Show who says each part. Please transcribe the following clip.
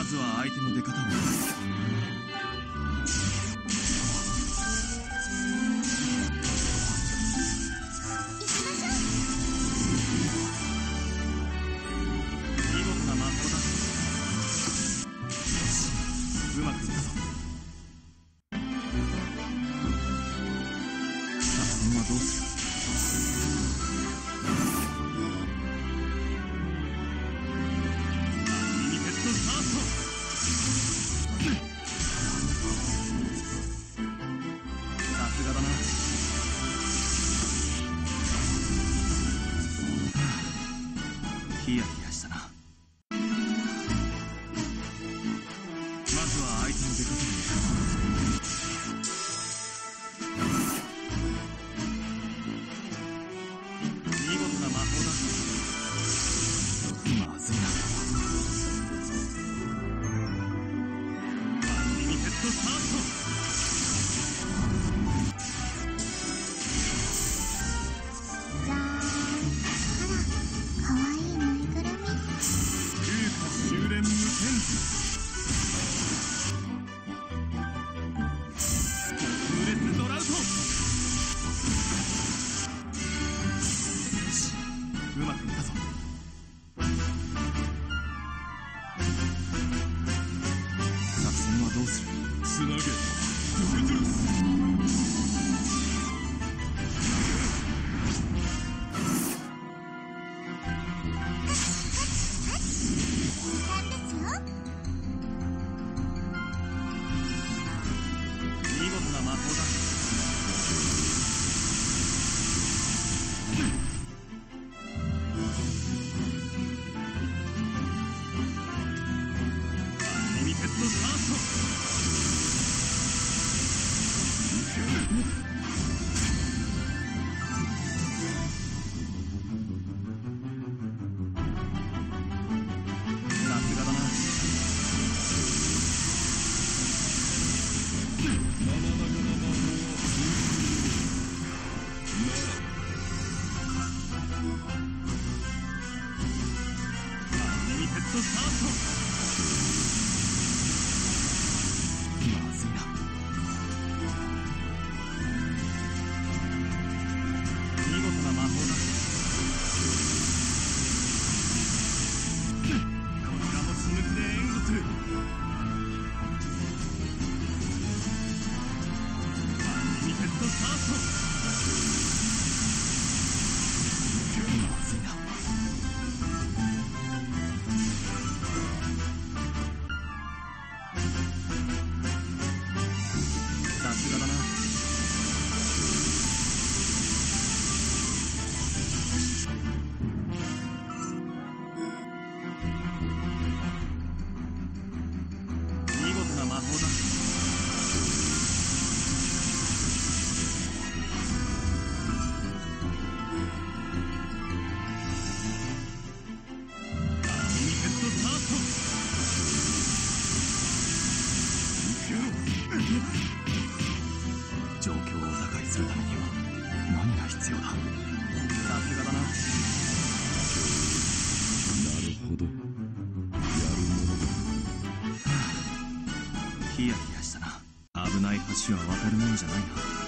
Speaker 1: まずは相手の出方を見事な魔法だ。よし、うまくいったぞ。作戦はどうする？ヒヤヒヤしたな。まずは相手の出方を見る。見事な魔法だ。まずいな。アンリミテッドサースト。うまくいったぞ。作戦はどうする？つなげドクトラス。見事な魔法だ。ヘッドスタート。さすがだな。アンリミテッドスタート。まずいな。見事な魔法だ。こちらも死ぬ気で援護する。アンリミテッドスタート。まずいな。さすがだな。見事な魔法だ。アンリミテッドスタート。状況を打開するためには何が必要だ？さすがだな。なるほど、やるものだ。ヒヤヒヤしたな。危ない橋は渡るもんじゃないな。